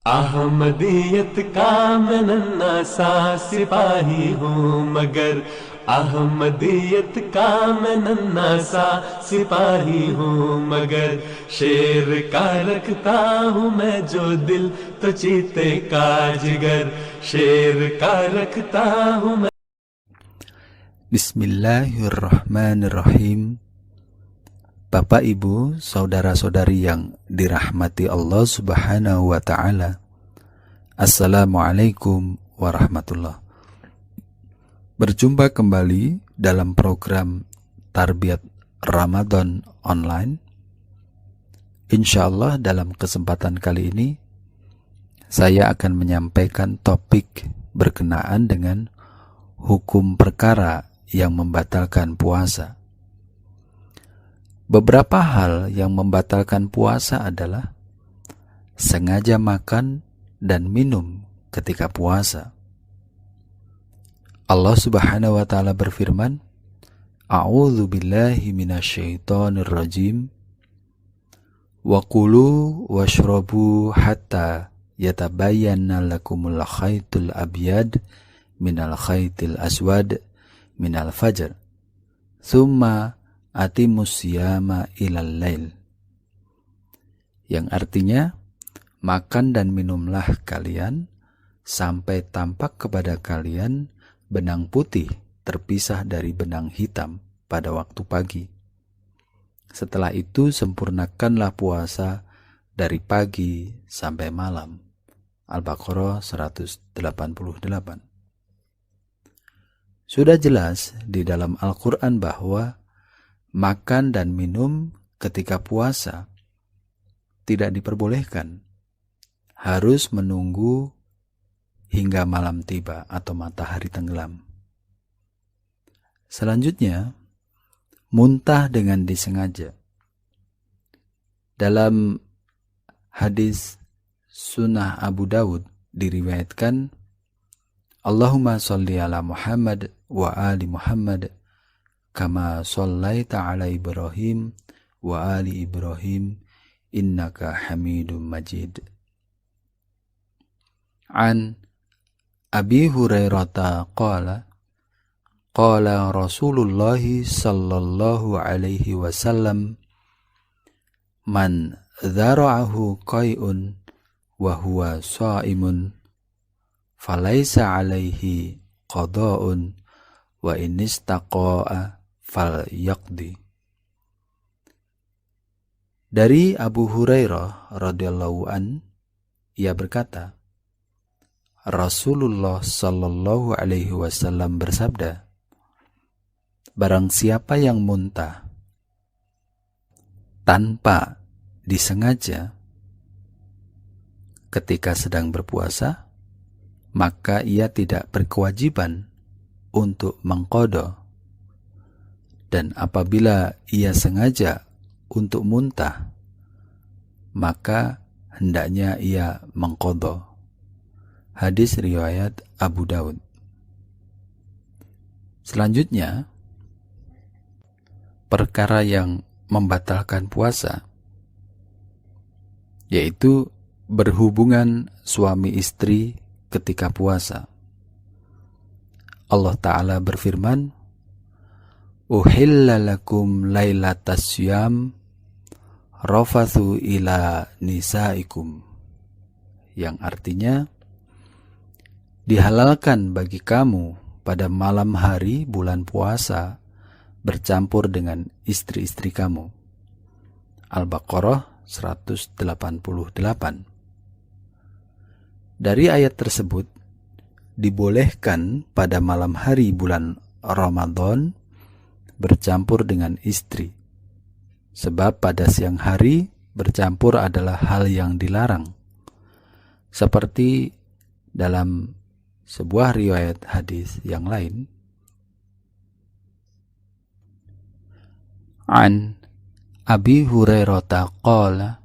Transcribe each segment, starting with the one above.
अहमदियत का मैं नन्हा सा सिपाही हूँ मगर अहमदियत का मैं नन्हा सा सिपाही हूँ मगर शेर का रखता हूँ मैं जो दिल तो चीते का जिगर शेर का रखता हूँ मैं। Bismillahirrahmanirrahim. Bapak, Ibu, saudara-saudari yang dirahmati Allah Subhanahu wa Ta'ala, Assalamualaikum warahmatullah. Berjumpa kembali dalam program Tarbiyat Ramadan Online. Insya Allah dalam kesempatan kali ini saya akan menyampaikan topik berkenaan dengan hukum perkara yang membatalkan puasa. Beberapa hal yang membatalkan puasa adalah sengaja makan dan minum ketika puasa. Allah Subhanahu wa Ta'ala berfirman, A'udzu billahi minasyaitonir rajim. Wa kulu washrabu hatta yatabayyana lakumul khaytul abyad minal khaytil aswad minal fajr. Tsumma atimus siyama ilal lail. Yang artinya, makan dan minumlah kalian sampai tampak kepada kalian benang putih terpisah dari benang hitam pada waktu pagi. Setelah itu sempurnakanlah puasa dari pagi sampai malam. Al-Baqarah 188. Sudah jelas di dalam Al-Quran bahwa makan dan minum ketika puasa tidak diperbolehkan. Harus menunggu hingga malam tiba atau matahari tenggelam. Selanjutnya, muntah dengan disengaja. Dalam hadis Sunnah Abu Dawud diriwayatkan, Allahumma sholli ala Muhammad wa ali Muhammad kama shallaita ala Ibrahim wa ali Ibrahim innaka Hamidum Majid. An Abi Hurairah qala qala Rasulullah sallallahu alaihi wasallam man dhara'ahu qai'un wa huwa sha'imun falaisa alaihi qada'un wa inistaqa'a falyaqdi. Dari Abu Hurairah radhiyallahu an, ia berkata, Rasulullah sallallahu alaihi wasallam bersabda, barang siapa yang muntah tanpa disengaja ketika sedang berpuasa, maka ia tidak berkewajiban untuk mengqadha. Dan apabila ia sengaja untuk muntah, maka hendaknya ia mengqadha. Hadis riwayat Abu Daud. Selanjutnya, perkara yang membatalkan puasa, yaitu berhubungan suami istri ketika puasa. Allah Ta'ala berfirman, Uhilla lakum lailatas syiyam rafathu ila nisaikum, yang artinya, dihalalkan bagi kamu pada malam hari bulan puasa bercampur dengan istri-istri kamu. Al-Baqarah 188. Dari ayat tersebut, dibolehkan pada malam hari bulan Ramadan bercampur dengan istri. Sebab pada siang hari bercampur adalah hal yang dilarang. Seperti dalam sebuah riwayat hadis yang lain, An Abi Hurairah qala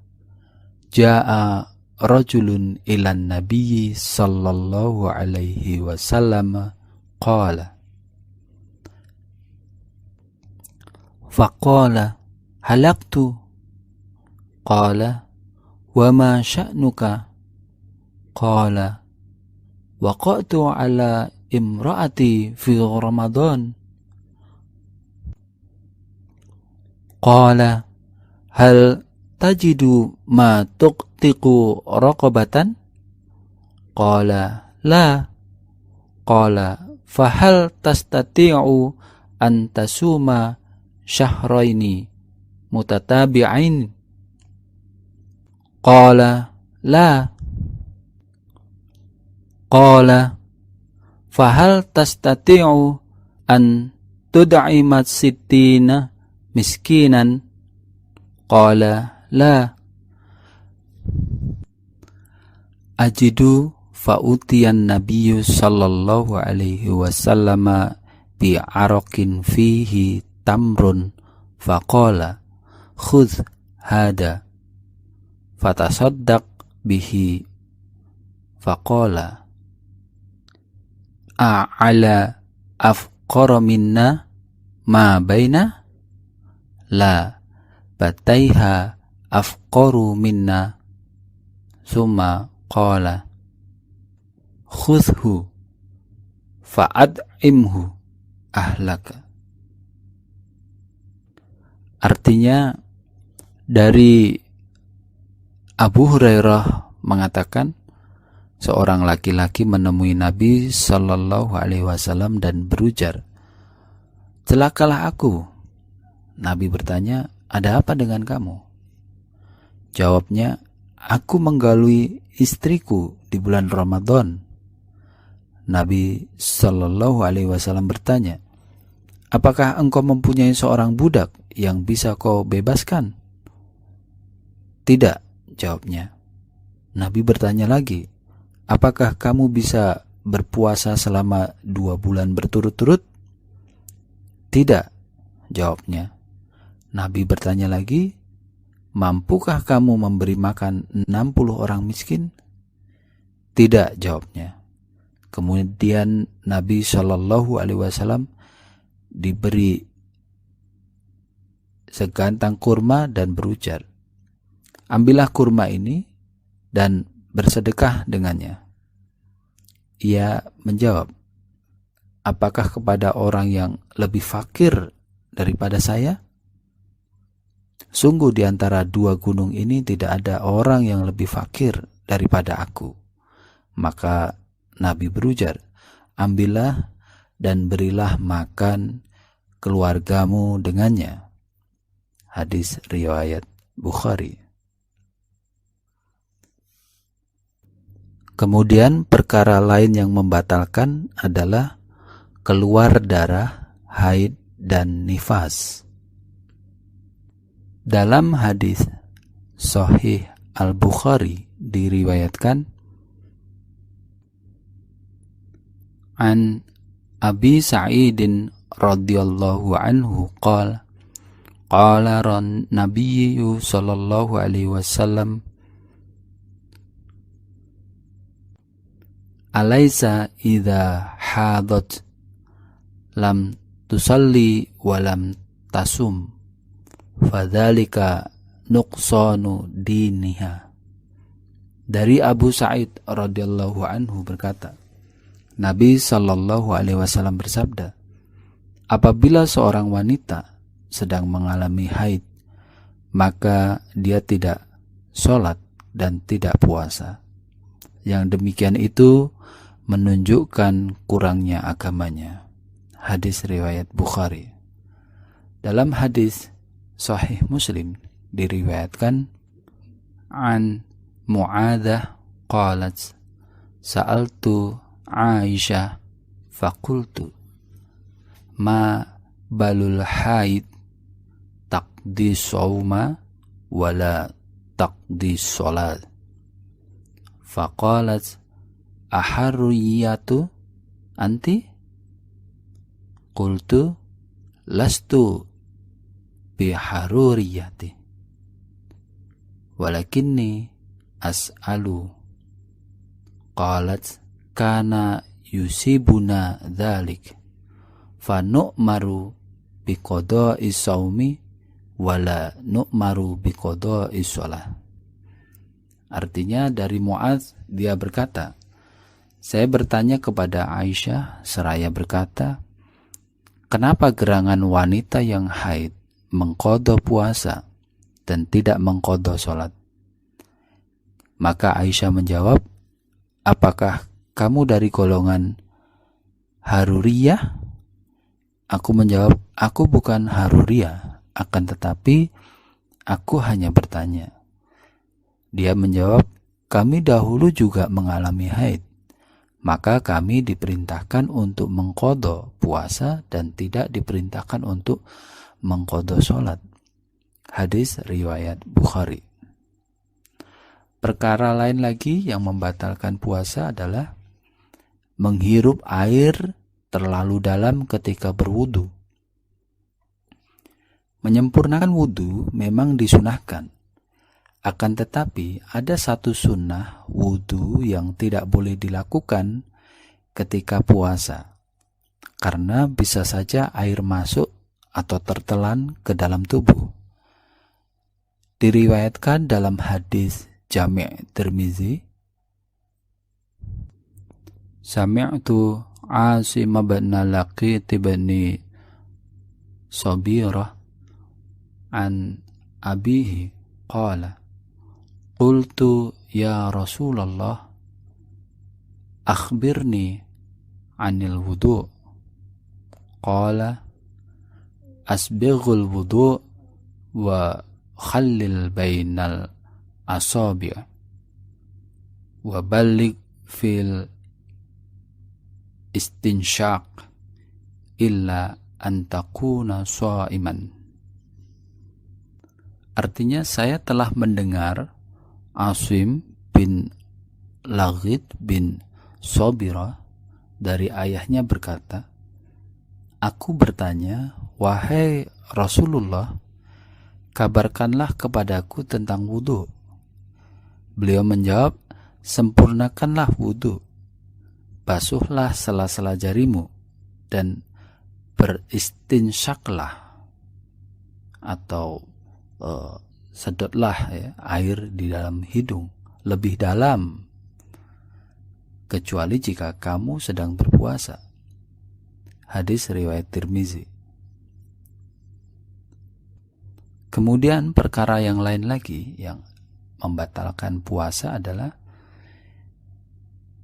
Ja'a rajulun ilan nabiyyi sallallahu alaihi wasallam qala faqala halaktu qala wa ma sya'nuka Qala waqa'tu ala imra'ati fi Ramadan. Qala hal tajidu ma tuqtiqu raqabatan? Qala la. Qala fahal tastati'u an tasuma syahraini mutatabi'ain? Qala la. Qala fahal tastati'u an tud'imat sittina miskinan? Qala la. Ajidu fa'utiyan nabiyyu sallallahu alaihi wasallam bi'araqin fihi tamrun faqala khudh hada fatasaddaq bihi. Faqala a'ala afqara minna ma baina? La bataiha afqaru minna. Summa qala khudhu fa'ad'imhu ahlaka. Artinya dari Abu Hurairah mengatakan, seorang laki-laki menemui Nabi Sallallahu Alaihi Wasallam dan berujar, celakalah aku. Nabi bertanya, ada apa dengan kamu? Jawabnya, aku menggalui istriku di bulan Ramadan. Nabi Sallallahu Alaihi Wasallam bertanya, apakah engkau mempunyai seorang budak yang bisa kau bebaskan? Tidak, jawabnya. Nabi bertanya lagi, apakah kamu bisa berpuasa selama 2 bulan berturut-turut? Tidak, jawabnya. Nabi bertanya lagi, mampukah kamu memberi makan 60 orang miskin? Tidak, jawabnya. Kemudian Nabi Shallallahu Alaihi Wasallam diberi segantang kurma dan berujar, ambillah kurma ini dan bersedekah dengannya. Ia menjawab, apakah kepada orang yang lebih fakir daripada saya? Sungguh di antara 2 gunung ini tidak ada orang yang lebih fakir daripada aku. Maka Nabi berujar, ambillah dan berilah makan keluargamu dengannya. Hadis riwayat Bukhari. Kemudian perkara lain yang membatalkan adalah keluar darah, haid, dan nifas. Dalam hadis Sahih Al-Bukhari diriwayatkan, an Abi Sa'idin radhiyallahu anhu qala Nabiyyu sallallahu alaihi wasallam, alaysa idza hadat lam tusalli wa lam tasum fadzalika nuqsanu diniha. Dari Abu Sa'id radhiyallahu anhu berkata, Nabi Shallallahu Alaihi Wasallam bersabda, apabila seorang wanita sedang mengalami haid, maka dia tidak sholat dan tidak puasa. Yang demikian itu menunjukkan kurangnya agamanya. Hadis riwayat Bukhari. Dalam hadis Sahih Muslim diriwayatkan, an Mu'adzah qalat sa'altu Aisyah faqultu ma balul haid taqdi sawma wala taqdi sholat. Faqalat aharriyatu anti? Qultu lastu biharuriyati walakinni as'alu. Qalat kana yusibuna dhalik fa nu'maru biqada'i shaumi wala nu'maru biqada'i shalah. Artinya dari Mu'adz dia berkata, saya bertanya kepada Aisyah seraya berkata, kenapa gerangan wanita yang haid mengqadha puasa dan tidak mengqadha sholat? Maka Aisyah menjawab, apakah kamu dari golongan Haruriyah? Aku menjawab, aku bukan Haruriyah, akan tetapi aku hanya bertanya. Dia menjawab, kami dahulu juga mengalami haid, maka kami diperintahkan untuk mengqadha puasa dan tidak diperintahkan untuk mengqadha sholat. Hadis riwayat Bukhari. Perkara lain lagi yang membatalkan puasa adalah menghirup air terlalu dalam ketika berwudu. Menyempurnakan wudu memang disunahkan. Akan tetapi ada satu sunnah wudu yang tidak boleh dilakukan ketika puasa, karena bisa saja air masuk atau tertelan ke dalam tubuh. Diriwayatkan dalam hadis Jami' Tirmizi, Sami'tu Asim bin Laqit bin Sabirah an abihi qala qultu ya Rasulullah akhbirni anil wudu' qala asbighul wudu' wa khallil bainal asabi' wa balligh fil istinshaq illa an takuna sha'iman. Artinya saya telah mendengar Asim bin Laghid bin Sabirah dari ayahnya berkata, aku bertanya, wahai Rasulullah, kabarkanlah kepadaku tentang wudu. Beliau menjawab, sempurnakanlah wudu, basuhlah sela-sela jarimu, dan beristinsyaklah atau sedotlah air di dalam hidung lebih dalam, kecuali jika kamu sedang berpuasa. Hadis riwayat Tirmizi. Kemudian perkara yang lain lagi yang membatalkan puasa adalah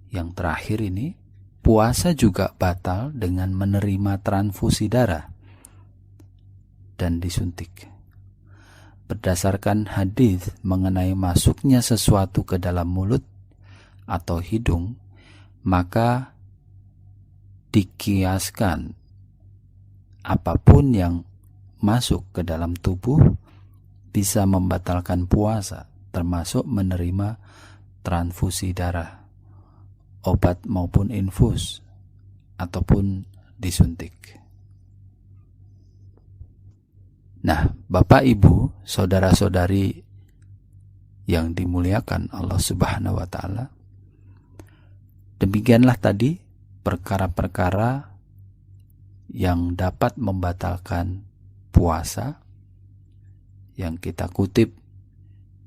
yang terakhir ini, puasa juga batal dengan menerima transfusi darah dan disuntik. Berdasarkan hadis mengenai masuknya sesuatu ke dalam mulut atau hidung, maka dikiaskan apapun yang masuk ke dalam tubuh bisa membatalkan puasa, termasuk menerima transfusi darah, obat maupun infus, ataupun disuntik. Nah, Bapak Ibu, saudara-saudari yang dimuliakan Allah Subhanahu wa taala, demikianlah tadi perkara-perkara yang dapat membatalkan puasa yang kita kutip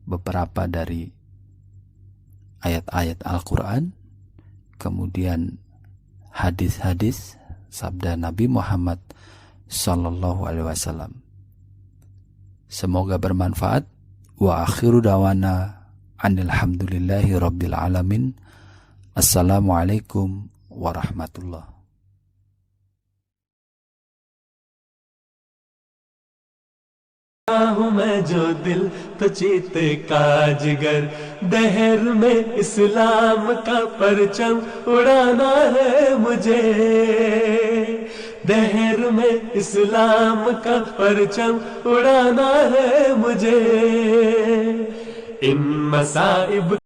beberapa dari ayat-ayat Al-Quran, kemudian hadis-hadis sabda Nabi Muhammad sallallahu alaihi wasallam. Semoga bermanfaat. Wa akhiru dawana anilhamdulillahi rabbil alamin. Assalamualaikum warahmatullahi. मैं जो दिल तो चीते का जिगर, दहर में इस्लाम का परचम उड़ाना है मुझे, दहर में इस्लाम का परचम उड़ाना है मुझे। इन मसाइब